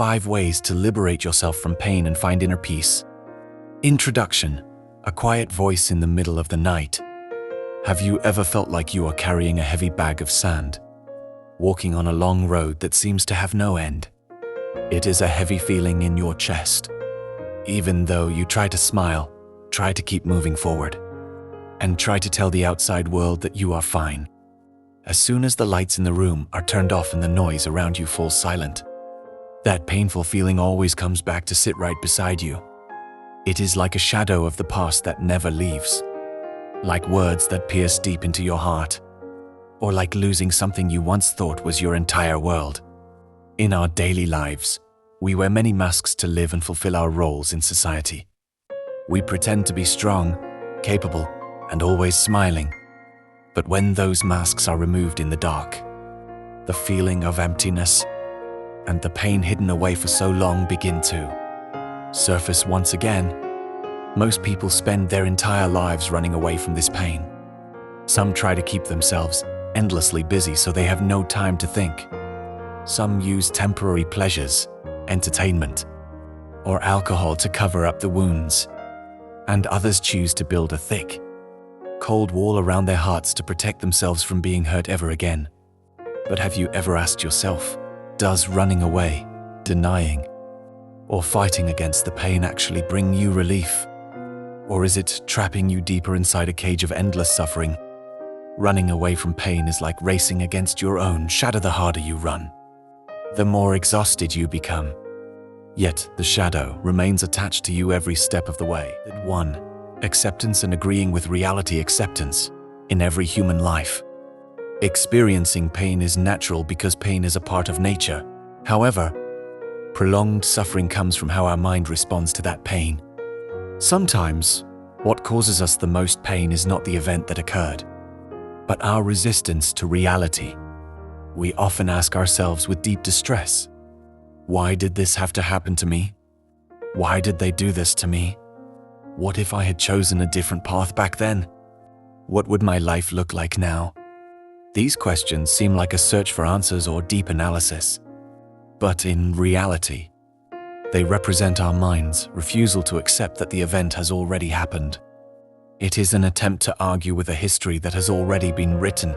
5 ways to liberate yourself from pain and find inner peace. Introduction: a quiet voice in the middle of the night. Have you ever felt like you are carrying a heavy bag of sand, walking on a long road that seems to have no end? It is a heavy feeling in your chest, even though you try to smile, try to keep moving forward, and try to tell the outside world that you are fine. As soon as the lights in the room are turned off and the noise around you falls silent, that painful feeling always comes back to sit right beside you. It is like a shadow of the past that never leaves, like words that pierce deep into your heart, or like losing something you once thought was your entire world. In our daily lives, we wear many masks to live and fulfill our roles in society. We pretend to be strong, capable, and always smiling. But when those masks are removed in the dark, the feeling of emptiness and the pain hidden away for so long begin to surface once again. Most people spend their entire lives running away from this pain. Some try to keep themselves endlessly busy so they have no time to think. Some use temporary pleasures, entertainment, or alcohol to cover up the wounds. And others choose to build a thick, cold wall around their hearts to protect themselves from being hurt ever again. But have you ever asked yourself, does running away, denying, or fighting against the pain actually bring you relief? Or is it trapping you deeper inside a cage of endless suffering? Running away from pain is like racing against your own shadow. The harder you run, the more exhausted you become. Yet the shadow remains attached to you every step of the way. 1. Acceptance and agreeing with reality. Acceptance in every human life. Experiencing pain is natural because pain is a part of nature. However, prolonged suffering comes from how our mind responds to that pain. Sometimes, what causes us the most pain is not the event that occurred, but our resistance to reality. We often ask ourselves with deep distress, why did this have to happen to me? Why did they do this to me? What if I had chosen a different path back then? What would my life look like now? These questions seem like a search for answers or deep analysis. But in reality, they represent our mind's refusal to accept that the event has already happened. It is an attempt to argue with a history that has already been written.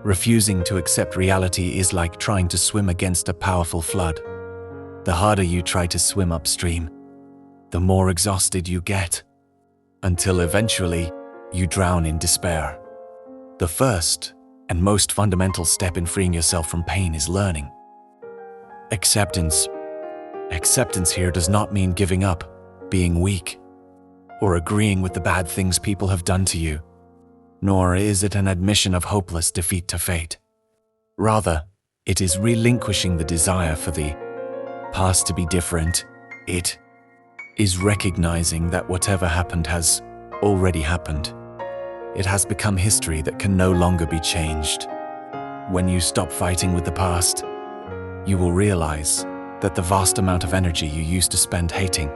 Refusing to accept reality is like trying to swim against a powerful flood. The harder you try to swim upstream, the more exhausted you get, until eventually you drown in despair. The first and most fundamental step in freeing yourself from pain is learning. Acceptance. Acceptance here does not mean giving up, being weak, or agreeing with the bad things people have done to you, nor is it an admission of hopeless defeat to fate. Rather, it is relinquishing the desire for the past to be different. It is recognizing that whatever happened has already happened. It has become history that can no longer be changed. When you stop fighting with the past, you will realize that the vast amount of energy you used to spend hating,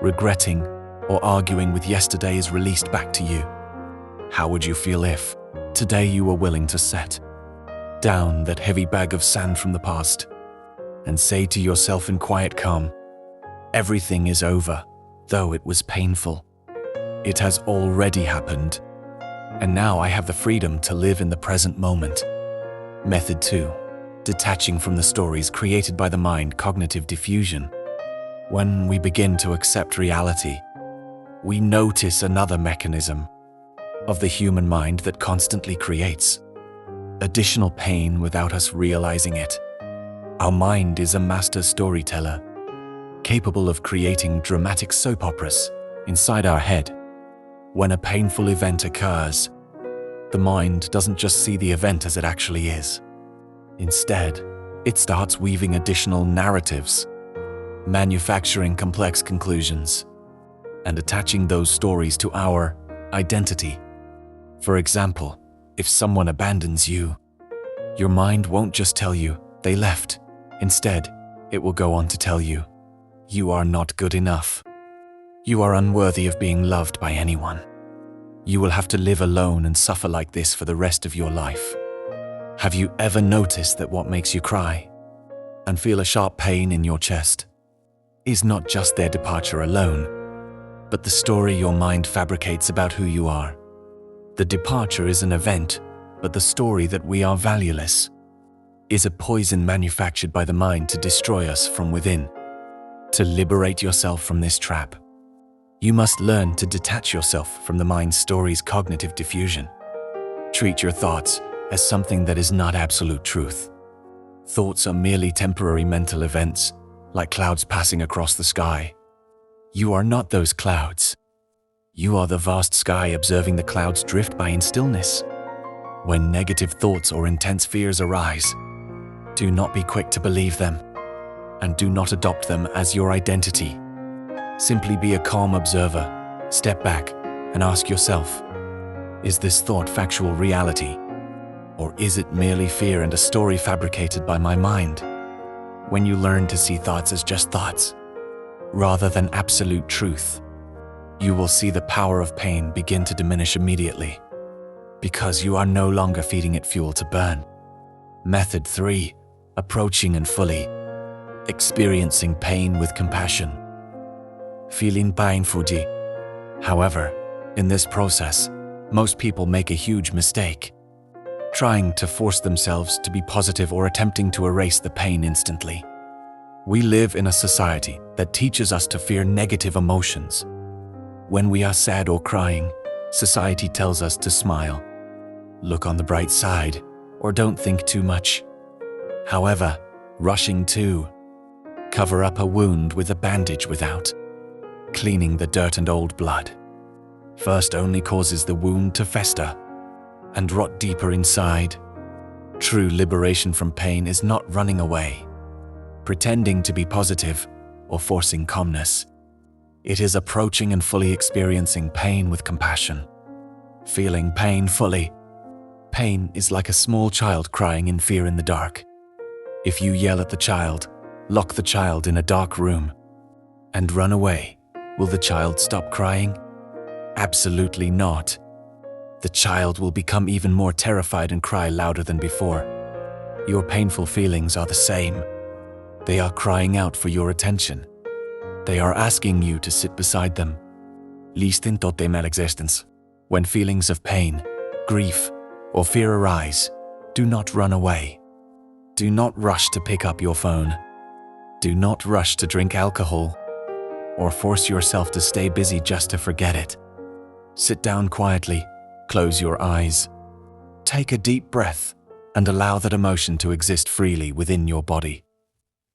regretting, or arguing with yesterday is released back to you. How would you feel if today you were willing to set down that heavy bag of sand from the past and say to yourself in quiet calm, everything is over, though it was painful. It has already happened, and now I have the freedom to live in the present moment. Method 2. Detaching from the stories created by the mind. Cognitive diffusion. When we begin to accept reality, we notice another mechanism of the human mind that constantly creates additional pain without us realizing it. Our mind is a master storyteller, capable of creating dramatic soap operas inside our head. When a painful event occurs, the mind doesn't just see the event as it actually is. Instead, it starts weaving additional narratives, manufacturing complex conclusions, and attaching those stories to our identity. For example, if someone abandons you, your mind won't just tell you they left. Instead, it will go on to tell you, you are not good enough. You are unworthy of being loved by anyone. You will have to live alone and suffer like this for the rest of your life. Have you ever noticed that what makes you cry and feel a sharp pain in your chest is not just their departure alone, but the story your mind fabricates about who you are. The departure is an event, but the story that we are valueless is a poison manufactured by the mind to destroy us from within. To liberate yourself from this trap, you must learn to detach yourself from the mind's story's cognitive diffusion. Treat your thoughts as something that is not absolute truth. Thoughts are merely temporary mental events, like clouds passing across the sky. You are not those clouds. You are the vast sky observing the clouds drift by in stillness. When negative thoughts or intense fears arise, do not be quick to believe them, and do not adopt them as your identity. Simply be a calm observer, step back, and ask yourself, is this thought factual reality? Or is it merely fear and a story fabricated by my mind? When you learn to see thoughts as just thoughts, rather than absolute truth, you will see the power of pain begin to diminish immediately, because you are no longer feeding it fuel to burn. Method 3. Approaching and fully experiencing pain with compassion. Feeling painfuji. However, in this process, most people make a huge mistake, trying to force themselves to be positive or attempting to erase the pain instantly. We live in a society that teaches us to fear negative emotions. When we are sad or crying, society tells us to smile, look on the bright side, or don't think too much. However, rushing to cover up a wound with a bandage without cleaning the dirt and old blood first only causes the wound to fester and rot deeper inside. True liberation from pain is not running away, pretending to be positive, or forcing calmness. It is approaching and fully experiencing pain with compassion. Feeling pain fully. Pain is like a small child crying in fear in the dark. If you yell at the child, lock the child in a dark room, and run away, will the child stop crying? Absolutely not. The child will become even more terrified and cry louder than before. Your painful feelings are the same. They are crying out for your attention. They are asking you to sit beside them. Listen to them existence. When feelings of pain, grief, or fear arise, do not run away. Do not rush to pick up your phone. Do not rush to drink alcohol, or force yourself to stay busy just to forget it. Sit down quietly, close your eyes, take a deep breath, and allow that emotion to exist freely within your body.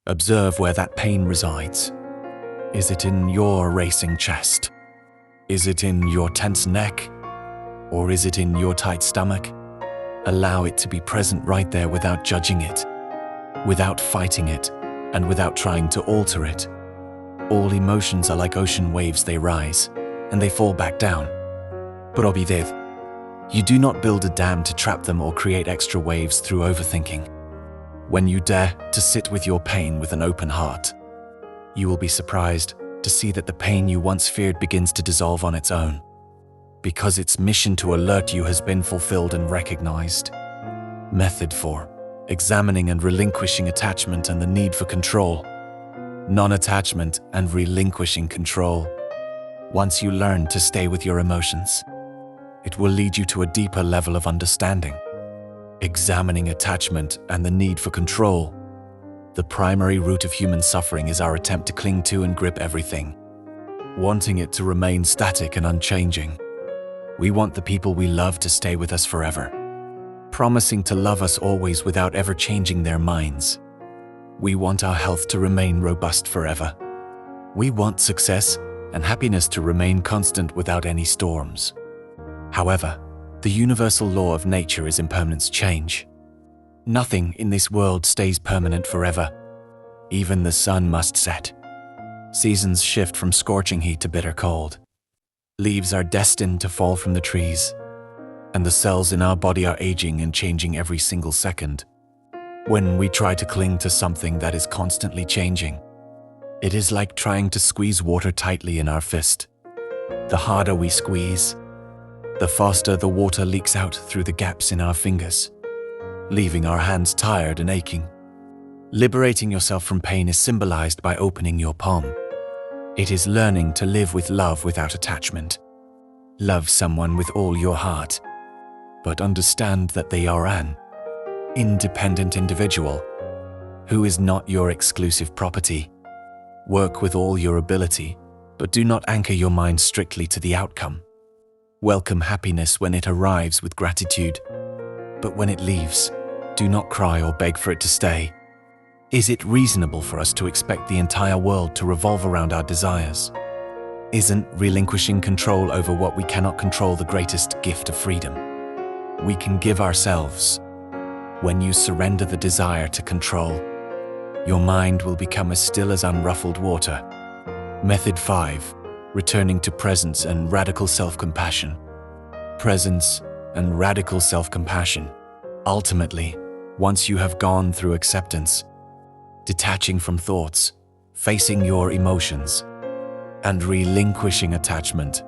Observe where that pain resides. Is it in your racing chest? Is it in your tense neck? Or is it in your tight stomach? Allow it to be present right there without judging it, without fighting it, and without trying to alter it. All emotions are like ocean waves. They rise, and they fall back down. Probidez. You do not build a dam to trap them or create extra waves through overthinking. When you dare to sit with your pain with an open heart, you will be surprised to see that the pain you once feared begins to dissolve on its own, because its mission to alert you has been fulfilled and recognized. Method 4. Examining and relinquishing attachment and the need for control. Non-attachment and relinquishing control. Once you learn to stay with your emotions, it will lead you to a deeper level of understanding. Examining attachment and the need for control. The primary root of human suffering is our attempt to cling to and grip everything, wanting it to remain static and unchanging. We want the people we love to stay with us forever, promising to love us always without ever changing their minds. We want our health to remain robust forever. We want success and happiness to remain constant without any storms. However, the universal law of nature is impermanence change. Nothing in this world stays permanent forever. Even the sun must set. Seasons shift from scorching heat to bitter cold. Leaves are destined to fall from the trees, and the cells in our body are aging and changing every single second. When we try to cling to something that is constantly changing, it is like trying to squeeze water tightly in our fist. The harder we squeeze, the faster the water leaks out through the gaps in our fingers, leaving our hands tired and aching. Liberating yourself from pain is symbolized by opening your palm. It is learning to live with love without attachment. Love someone with all your heart, but understand that they are an independent individual who is not your exclusive property. Work with all your ability, but do not anchor your mind strictly to the outcome. Welcome happiness when it arrives with gratitude, but when it leaves, do not cry or beg for it to stay. Is it reasonable for us to expect the entire world to revolve around our desires? Isn't relinquishing control over what we cannot control the greatest gift of freedom we can give ourselves? When you surrender the desire to control, your mind will become as still as unruffled water. Method 5. Returning to presence and radical self-compassion. Presence and radical self-compassion. Ultimately, once you have gone through acceptance, detaching from thoughts, facing your emotions, and relinquishing attachment,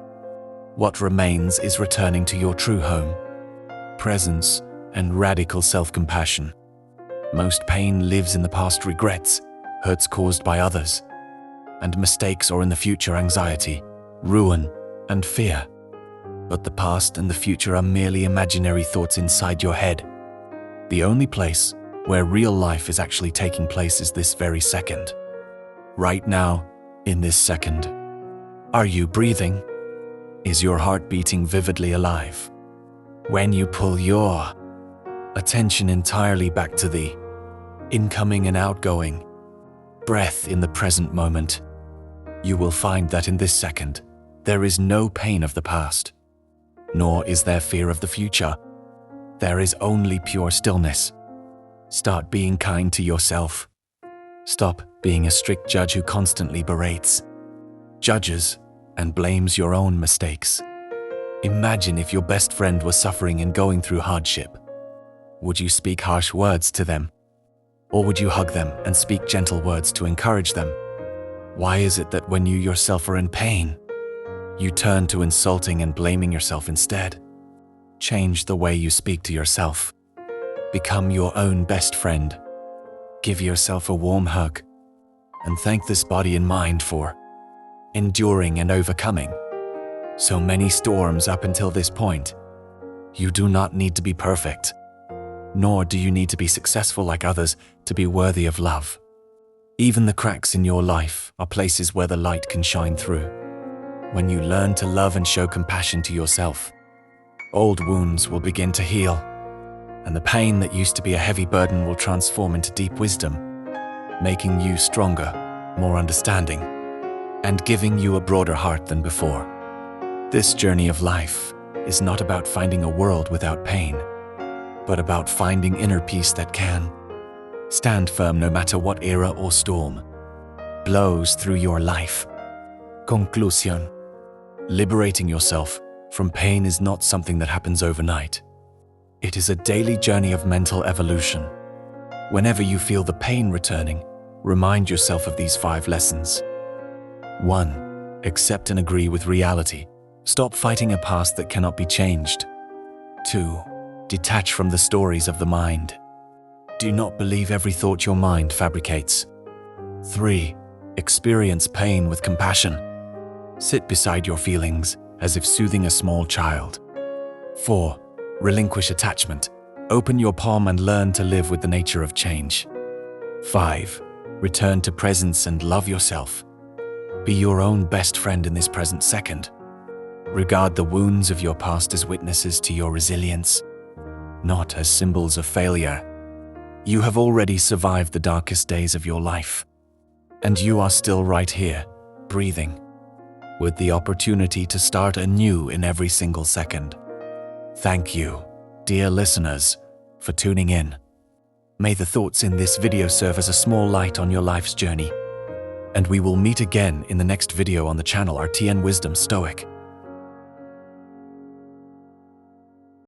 what remains is returning to your true home. Presence and radical self-compassion. Most pain lives in the past: regrets, hurts caused by others, and mistakes, or in the future anxiety, ruin, and fear. But the past and the future are merely imaginary thoughts inside your head. The only place where real life is actually taking place is this very second. Right now, in this second. Are you breathing? Is your heart beating vividly alive? When you pull your attention entirely back to the incoming and outgoing breath in the present moment, you will find that in this second, there is no pain of the past, nor is there fear of the future. There is only pure stillness. Start being kind to yourself. Stop being a strict judge who constantly berates, judges, and blames your own mistakes. Imagine if your best friend was suffering and going through hardship. Would you speak harsh words to them? Or would you hug them and speak gentle words to encourage them? Why is it that when you yourself are in pain, you turn to insulting and blaming yourself instead? Change the way you speak to yourself. Become your own best friend. Give yourself a warm hug and thank this body and mind for enduring and overcoming so many storms up until this point. You do not need to be perfect, nor do you need to be successful like others to be worthy of love. Even the cracks in your life are places where the light can shine through. When you learn to love and show compassion to yourself, old wounds will begin to heal, and the pain that used to be a heavy burden will transform into deep wisdom, making you stronger, more understanding, and giving you a broader heart than before. This journey of life is not about finding a world without pain, but about finding inner peace that can stand firm no matter what era or storm blows through your life. Conclusion. Liberating yourself from pain is not something that happens overnight. It is a daily journey of mental evolution. Whenever you feel the pain returning, remind yourself of these 5 lessons. 1. Accept and agree with reality. Stop fighting a past that cannot be changed. 2. Detach from the stories of the mind. Do not believe every thought your mind fabricates. 3. Experience pain with compassion. Sit beside your feelings as if soothing a small child. 4. Relinquish attachment. Open your palm and learn to live with the nature of change. 5. Return to presence and love yourself. Be your own best friend in this present second. Regard the wounds of your past as witnesses to your resilience, not as symbols of failure. You have already survived the darkest days of your life, and you are still right here, breathing, with the opportunity to start anew in every single second. Thank you, dear listeners, for tuning in. May the thoughts in this video serve as a small light on your life's journey, and we will meet again in the next video on the channel RTN Wisdom Stoic.